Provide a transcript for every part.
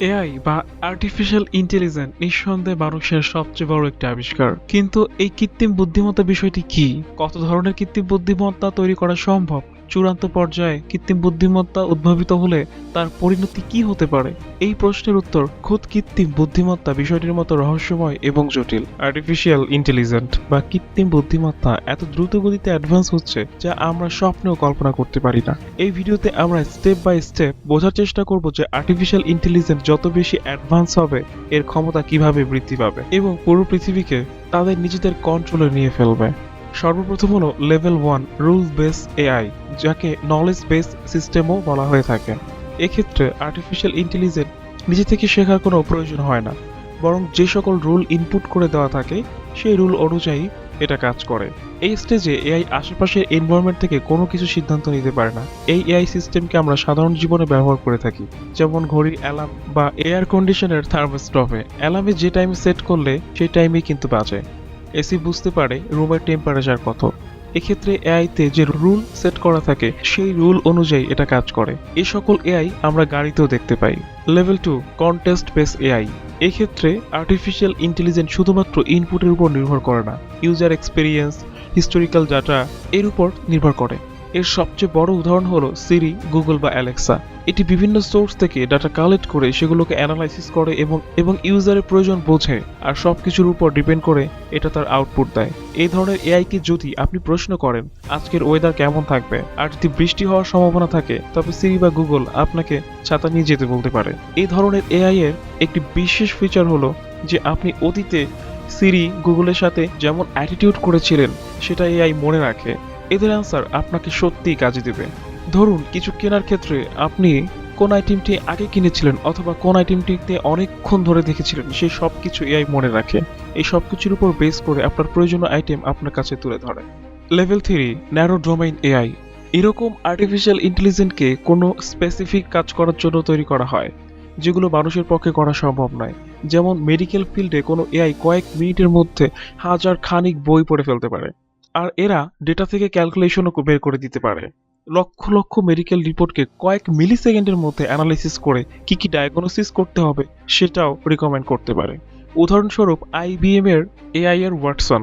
AI বা artificial intelligence নিঃসন্দেহে মানুষের সবচেয়ে বড় একটি আবিষ্কার। কিন্তু এই কৃত্রিম বুদ্ধিমত্তা বিষয়টি কি? কত ধরনের কৃত্রিম বুদ্ধিমত্তা তৈরি করা সম্ভব? চূড়ান্ত পর্যায়ে কৃত্রিম বুদ্ধিমত্তা উদ্ভাবিত হলে তার পরিণতি কি হতে পারে? এই প্রশ্নের উত্তর খোদ কৃত্রিম বুদ্ধিমত্তা বিষয়টির মতো রহস্যময় এবং জটিল। আর্টিফিশিয়াল ইন্টেলিজেন্ট বা কৃত্রিম বুদ্ধিমত্তা এত দ্রুত গতিতে অ্যাডভান্স হচ্ছে যা আমরা স্বপ্নেও কল্পনা করতে পারি না। এই ভিডিওতে আমরা স্টেপ বাই স্টেপ বোঝার চেষ্টা করব যে আর্টিফিশিয়াল ইন্টেলিজেন্স যত বেশি অ্যাডভান্স হবে এর ক্ষমতা কিভাবে বৃদ্ধি পাবে এবং পুরো পৃথিবীকে তাদের নিজেদের কন্ট্রোলে নিয়ে ফেলবে। সর্বপ্রথম হলো লেভেল 1 রুল বেস এআই, যাকে নলেজ বেস সিস্টেমও বলা হয়ে থাকে। এক্ষেত্রে আর্টিফিশিয়াল ইন্টেলিজেন্স নিজে থেকে শেখার কোনো প্রয়োজন হয় না, বরং যে সকল রুল ইনপুট করে দেওয়া থাকে সেই রুল অনুযায়ী এটা কাজ করে। এই স্টেজে এআই আশেপাশের এনভায়রনমেন্ট থেকে কোনো কিছু সিদ্ধান্ত নিতে পারে না। এই এআই সিস্টেমকে আমরা সাধারণ জীবনে ব্যবহার করে থাকি, যেমন ঘড়ির অ্যালার্ম বা এয়ার কন্ডিশনের থার্মোস্টপে অ্যালার্মে যে টাইমে সেট করলে সেই টাইমেই কিন্তু বাজে। এসি বুঝতে পারে রুমের টেম্পারেচার কত। এক্ষেত্রে এআইতে যে রুল সেট করা থাকে সেই রুল অনুযায়ী এটা কাজ করে। এই সকল এআই আমরা গাড়িতেও দেখতে পাই। Level 2 context base AI. এক্ষেত্রে আর্টিফিশিয়াল ইন্টেলিজেন্স শুধুমাত্র ইনপুটের উপর নির্ভর করে না, ইউজার এক্সপিরিয়েন্স, হিস্টোরিক্যাল ডাটা এর উপর নির্ভর করে। এর সবচেয়ে বড় উদাহরণ হলো সিরি, গুগল বা অ্যালেক্সা। এটি বিভিন্ন সোর্স থেকে ডাটা কালেক্ট করে সেগুলোকে অ্যানালাইসিস করে এবং ইউজারের প্রয়োজন বোঝে, আর সবকিছুর উপর ডিপেন্ড করে এটা তার আউটপুট দেয়। এই ধরনের এআই কে যদি আপনি প্রশ্ন করেন আজকের ওয়েদার কেমন থাকবে আর যদি বৃষ্টি হওয়ার সম্ভাবনা থাকে, তবে সিরি বা গুগল আপনাকে ছাতা নিয়ে যেতে বলতে পারে। এই ধরনের এআই এর একটি বিশেষ ফিচার হলো যে আপনি অতীতে সিরি গুগলের সাথে যেমন অ্যাটিটিউড করেছিলেন সেটা এআই মনে রাখে। এদের অ্যান্সার আপনাকে সত্যিই কাজে দেবে। ধরুন কিছু কেনার ক্ষেত্রে আপনি কোন আইটেমটি আগে কিনেছিলেন অথবা কোন আইটেমটিতে অনেকক্ষণ ধরে দেখেছিলেন, সেই সব কিছু এআই মনে রাখে। এই সব কিছুর উপর বেস করে আপনার প্রয়োজনীয় আইটেম আপনার কাছে তুলে ধরে। Level 3 narrow domain AI. এরকম আর্টিফিশিয়াল ইন্টেলিজেন্সকে কোনো স্পেসিফিক কাজ করার জন্য তৈরি করা হয় যেগুলো মানুষের পক্ষে করা সম্ভব নয়। যেমন মেডিকেল ফিল্ডে কোনো এআই কয়েক মিনিটের মধ্যে হাজার খানিক বই পড়ে ফেলতে পারে, আর এরা ডেটা থেকে ক্যালকুলেশনও বের করে দিতে পারে। লক্ষ লক্ষ মেডিকেল রিপোর্টকে কয়েক মিলি সেকেন্ডের মধ্যে অ্যানালাইসিস করে কি কি ডায়াগনোসিস করতে হবে সেটাও রিকমেন্ড করতে পারে। উদাহরণস্বরূপ আইবিএম এর এআই এর ওয়াটসন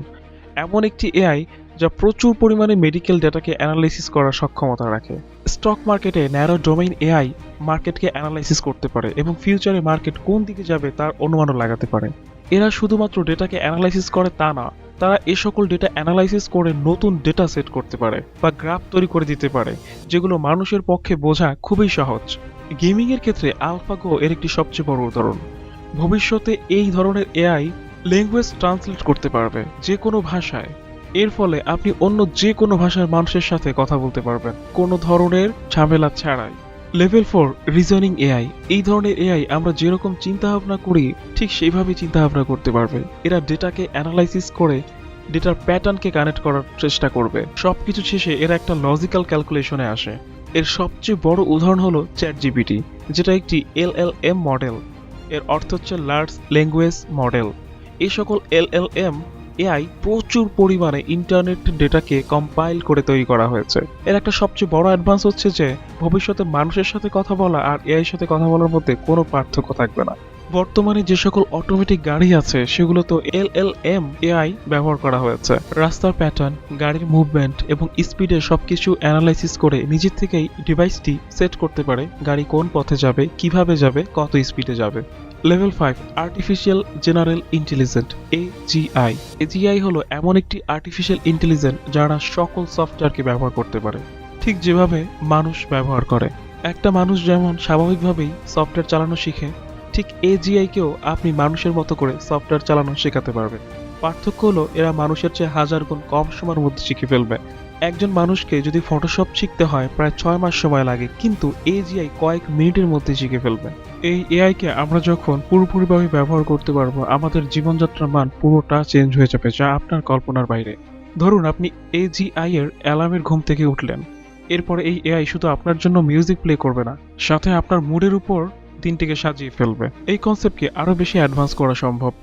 এমন একটি এআই যা প্রচুর পরিমাণে মেডিকেল ডেটাকে অ্যানালাইসিস করার সক্ষমতা রাখে। স্টক মার্কেটে ন্যারো ডোমেইন এআই মার্কেটকে অ্যানালাইসিস করতে পারে এবং ফিউচারে মার্কেট কোন দিকে যাবে তার অনুমানও লাগাতে পারে। এরা শুধুমাত্র ডেটাকে অ্যানালাইসিস করে তা না, তারা এ সকল ডেটা অ্যানালাইসিস করে নতুন ডেটা সেট করতে পারে বা গ্রাফ তৈরি করে দিতে পারে, যেগুলো মানুষের পক্ষে বোঝা খুবই সহজ। গেমিং এর ক্ষেত্রে আলফাগো এর একটি সবচেয়ে বড় উদাহরণ। ভবিষ্যতে এই ধরনের এআই ল্যাঙ্গুয়েজ ট্রান্সলেট করতে পারবে যে কোনো ভাষায়। এর ফলে আপনি অন্য যে কোনো ভাষার মানুষের সাথে কথা বলতে পারবেন কোনো ধরনের ঝামেলা ছাড়াই। Level 4 reasoning AI. এই ধরনের এআই আমরা যেরকম চিন্তা ভাবনা করি ঠিক সেইভাবে চিন্তা ভাবনা করতে পারবে। এরা ডেটাকে অ্যানালাইসিস করে ডেটার প্যাটার্নকে কানেক্ট করার চেষ্টা করবে। সবকিছু শেষে এরা একটা লজিক্যাল ক্যালকুলেশনে আসে। এর সবচেয়ে বড় উদাহরণ হলো চ্যাট জিপিটি, যেটা একটি এলএলএম মডেল। এর অর্থ হচ্ছে লার্জ ল্যাঙ্গুয়েজ মডেল। এই সকল এলএলএম এআই প্রচুর পরিমাণে ইন্টারনেট ডেটাকে কম্পাইল করে তৈরি করা হয়েছে। এর একটা সবচেয়ে বড় অ্যাডভান্স হচ্ছে যে ভবিষ্যতে মানুষের সাথে কথা বলা আর এআই সাথে কথা বলার মধ্যে কোনো পার্থক্য থাকবে না। বর্তমানে যে সকল অটোমেটিক গাড়ি আছে সেগুলো তো এলএলএম এআই ব্যবহার করা হয়েছে। রাস্তার প্যাটার্ন, গাড়ির মুভমেন্ট এবং স্পিডের সবকিছু অ্যানালাইসিস করে নিজের থেকেই ডিভাইসটি সেট করতে পারে গাড়ি কোন পথে যাবে, কিভাবে যাবে, কত স্পিডে যাবে। Level 5 artificial general intelligent AGI. AGI হলো এমন একটি আর্টিফিশিয়াল ইন্টেলিজেন্স যারা সকল সফটওয়্যারকে ব্যবহার করতে পারে, ঠিক যেভাবে মানুষ ব্যবহার করে। একটা মানুষ যেমন স্বাভাবিকভাবেই সফটওয়্যার চালানো শিখে, ঠিক এজিআইকেও আপনি মানুষের মতো করে সফটওয়্যার চালানো শেখাতে পারবেন। পার্থক্য হলো এরা মানুষের চেয়ে হাজার গুণ কম সময়ের মধ্যে শিখে ফেলবে। একজন মানুষকে যদি ফটোশপ শিখতে হয় প্রায় 6 মাস সময় লাগে, কিন্তু এজিআই কয়েক মিনিটের মধ্যে শিখে ফেলবে। এই এআই কে আমরা যখন পুরোপুরিভাবে ব্যবহার করতে পারবো, আমাদের জীবনযাত্রার মান পুরোটা চেঞ্জ হয়ে যাবে, যা আপনার কল্পনার বাইরে। ধরুন আপনি এজিআই এর অ্যালার্মের ঘুম থেকে উঠলেন, এরপরে এই এআই শুধু আপনার জন্য মিউজিক প্লে করবে না, সাথে আপনার মুডের উপর দিনটিকে সাজিয়ে ফেলবে। এই কনসেপ্টকে আরো বেশি অ্যাডভান্স করা সম্ভব।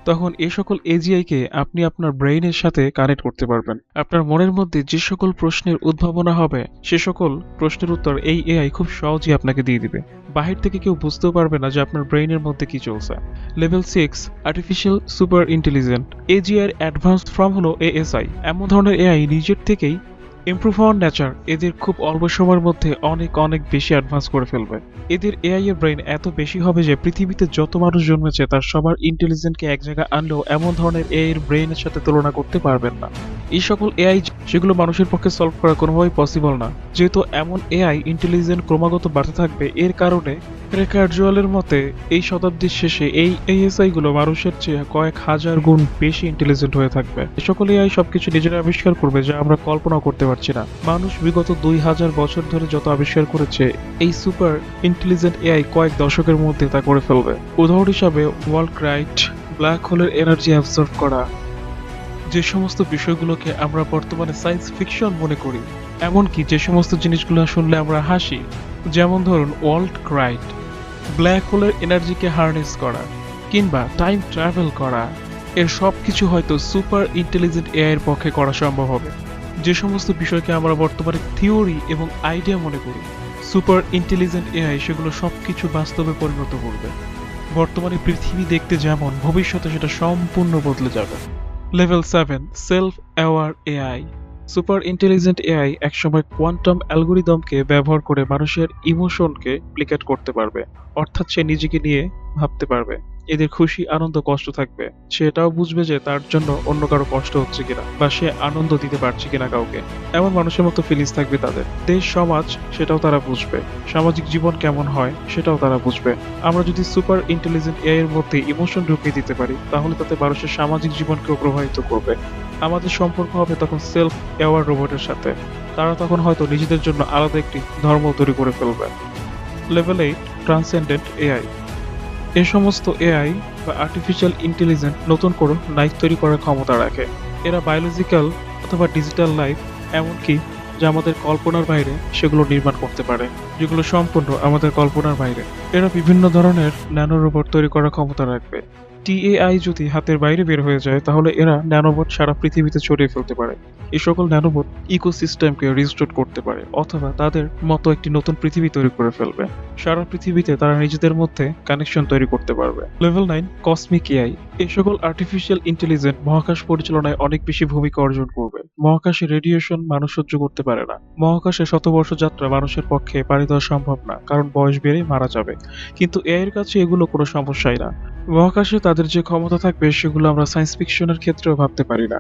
তখন এই সকল এজিআই কে আপনি আপনার ব্রেইনের সাথে কানেক্ট করতে পারবেন। আপনার মনের মধ্যে যে সকল প্রশ্নের উদ্ভাবনা হবে সে সকল প্রশ্নের উত্তর এই এআই খুব সহজেই আপনাকে দিয়ে দিবে। বাহির থেকে কেউ বুঝতেও পারবে না যে আপনার ব্রেইনের মধ্যে কি চলছে। Level 6 artificial super intelligent. AGI এর অ্যাডভান্সড ফর্ম হলো এএসআই। এমন ধরনের এআই নিজের থেকেই ইমপ্রুভ হওয়ার নেচার এদের খুব অল্প সময়ের মধ্যে অনেক অনেক বেশি অ্যাডভান্স করে ফেলবে। এদের এআই এর ব্রেইন এত বেশি হবে যে পৃথিবীতে যত মানুষ জন্মেছে তার সবার ইন্টেলিজেন্টকে এক জায়গায় আনলেও এমন ধরনের এআই এর ব্রেইনের সাথে তুলনা করতে পারবেন না। এই সকল এআই সেগুলো মানুষের পক্ষে সলভ করা কোনোভাবেই পসিবল না। যেহেতু এমন এআই ইন্টেলিজেন্ট ক্রমাগত বাড়তে থাকবে, এর কারণে রে কার্জুয়ালের মতে এই শতাব্দীর শেষে এই এএসআই গুলো মানুষের চেয়ে কয়েক হাজার গুণ বেশি ইন্টেলিজেন্ট হয়ে থাকবে। এ সকল এআই সবকিছু নিজেরা আবিষ্কার করবে যা আমরা কল্পনাও করতে পারছি না। মানুষ বিগত 2000 বছর ধরে যত আবিষ্কার করেছে, এই সুপার ইন্টেলিজেন্ট এআই কয়েক দশকের মধ্যে তা করে ফেলবে। উদাহরণ হিসাবে ওয়াল্টক্রাইট, ব্ল্যাক হোলের এনার্জি অ্যাবজর্ব করা, যে সমস্ত বিষয়গুলোকে আমরা বর্তমানে সায়েন্স ফিকশন মনে করি, এমনকি যে সমস্ত জিনিসগুলো শুনলে আমরা হাসি, যেমন ধরুন ওয়াল্টক্রাইট, ব্ল্যাক হোলের এনার্জিকে হারনেস করা কিংবা টাইম ট্রাভেল করা, এর সব কিছু হয়তো সুপার ইন্টেলিজেন্ট এআই এর পক্ষে করা সম্ভব হবে। যে সমস্ত বিষয়কে আমরা বর্তমানে থিওরি এবং আইডিয়া মনে করি, সুপার ইন্টেলিজেন্ট এআই সেগুলো সবকিছু বাস্তবে পরিণত করবে। বর্তমানে পৃথিবী দেখতে যেমন, ভবিষ্যতে সেটা সম্পূর্ণ বদলে যাবে। Level 7 self aware AI. Super intelligent AI একসময় কোয়ান্টাম অ্যালগোরিদমকে ব্যবহার করে মানুষের ইমোশনকে রিপ্লিকেট করতে পারবে, অর্থাৎ সে নিজেকে নিয়ে ভাবতে পারবে। এদের খুশি, আনন্দ, কষ্ট থাকবে। সে এটাও বুঝবে যে তার জন্য অন্য কারো কষ্ট হচ্ছে কিনা, বা সে আনন্দ দিতে পারছে কিনা কাউকে। এমন মানুষের মতো ফিলিংস থাকবে তাদের। দেশ, সমাজ, সেটাও তারা বুঝবে। সামাজিক জীবন কেমন হয় সেটাও তারা বুঝবে। আমরা যদি সুপার ইন্টেলিজেন্ট এআই এর মধ্যে ইমোশন ঢুকিয়ে দিতে পারি, তাহলে তাতে মানুষের সামাজিক জীবনকেও প্রভাবিত করবে। আমাদের সম্পর্ক হবে তখন সেলফ অ্যাওয়ার রোবটের সাথে। তারা তখন হয়তো নিজেদের জন্য আলাদা একটি ধর্ম তৈরি করে ফেলবে। Level 8 ট্রান্সেন্ডেন্ট AI. এ সমস্ত এআই বা আর্টিফিশিয়াল ইন্টেলিজেন্ট নতুন করে লাইফ তৈরি করার ক্ষমতা রাখে। এরা বায়োলজিক্যাল অথবা ডিজিটাল লাইফ, এমনকি যা আমাদের কল্পনার বাইরে, সেগুলো নির্মাণ করতে পারে, যেগুলো সম্পূর্ণ আমাদের কল্পনার বাইরে। এরা বিভিন্ন ধরনের ন্যানো রোবট তৈরি করার ক্ষমতা রাখবে। টিএআই যদি হাতের বাইরে বের হয়ে যায়, তাহলে এরা ন্যানোবট সারা পৃথিবীতে ছড়িয়ে ফেলতে পারে। এই সকল ন্যানোবট ইকোসিস্টেমকে রিস্টোর করতে পারে, অথবা তাদের মতো একটি নতুন পৃথিবী তৈরি করে ফেলবে। সারা পৃথিবীতে তারা নিজেদের মধ্যে কানেকশন তৈরি করতে পারবে। Level 9 cosmic AI. এই সকল আর্টিফিশিয়াল ইন্টেলিজেন্ট মহাকাশ পরিচালনায় অনেক বেশি ভূমিকা অর্জন করবে। মহাকাশে রেডিয়েশন মানুষ সহ্য করতে পারে না। মহাকাশে শতবর্ষ যাত্রা মানুষের পক্ষে পাড়ি দেওয়া সম্ভব না, কারণ বয়স বেড়ে মারা যাবে। কিন্তু এআই এর কাছে এগুলো কোনো সমস্যাই না। মহাকাশে তাদের যে ক্ষমতা থাকবে সেগুলো আমরা সায়েন্স ফিকশনের ক্ষেত্রেও ভাবতে পারি না।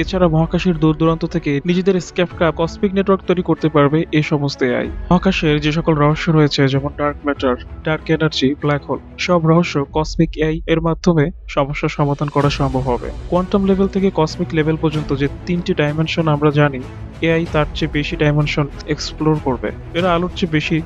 এছাড়া মহাকাশের দূর দূরান্ত থেকে নিজেদের স্কেপক্রাফট, কসমিক নেটওয়ার্ক তৈরি করতে পারবে এই সমস্ত এআই। মহাকাশের যে সকল রহস্য রয়েছে, যেমন dark matter, dark energy, black hole, সব রহস্য কসমিক এআই এর মাধ্যমে সমস্যার সমাধান করা সম্ভব হবে। কোয়ান্টাম লেভেল থেকে কসমিক লেভেল পর্যন্ত যে 3টি ডাইমেনশন আমরা জানি, এআই তার চেয়ে বেশি ডাইমেনশন এক্সপ্লোর করবে। এরা আলোর চেয়ে বেশি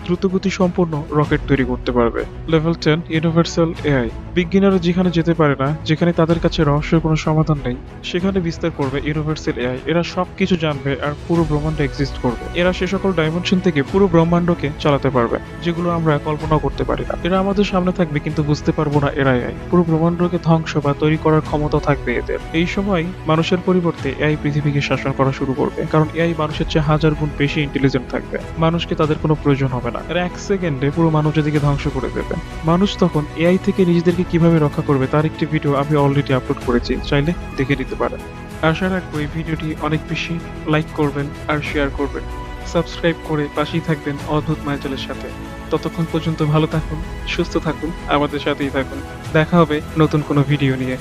দ্রুতগতি সম্পন্ন রকেট তৈরি করতে পারবে। Level 10 universal AI. বিজ্ঞানীরা যেখানে যেতে পারে না, যেখানে তাদের কাছে রহস্যের কোনো সমাধান নেই, সেখানে বিস্তার করবে ইউনিভার্সাল এআই। এরা সবকিছু জানবে আর পুরো ব্রহ্মাণ্ড এক্সিস্ট করবে। এরা সে সকল ডাইমেনশন থেকে পুরো ব্রহ্মাণ্ডকে চালাতে পারবে, যেগুলো আমরা কল্পনাও করতে পারি না। এরা আমাদের সামনে থাকবে কিন্তু বুঝতে পারবো না এরা এআই। পুরো ব্রহ্মাণ্ডকে ধ্বংস বা তৈরি করার ক্ষমতা থাকবে এদের। এই সময় মানুষের পরিবর্তে এআই পৃথিবীকে শাসন করা শুরু করবে, কারণ এআই মানুষের চেয়ে হাজার গুণ বেশি ইন্টেলিজেন্ট থাকবে। মানুষকে তাদের কোনো প্রয়োজন হবে না। এরা 1 সেকেন্ডে পুরো মানব জাতিকে ধ্বংস করে দেবে। মানুষ তখন এআই থেকে নিজেদেরকে কিভাবে রক্ষা করবে তার একটি ভিডিও আমি অলরেডি আপলোড করেছি, চাইলে দেখে নিতে পারেন। আশা রাখবো এই ভিডিওটি অনেক বেশি লাইক করবেন আর শেয়ার করবেন। সাবস্ক্রাইব করে পাশেই থাকবেন অদ্ভুত মায়াজালের সাথে। ততক্ষণ পর্যন্ত ভালো থাকুন, সুস্থ থাকুন, আমাদের সাথেই থাকুন। দেখা হবে নতুন কোনো ভিডিও নিয়ে।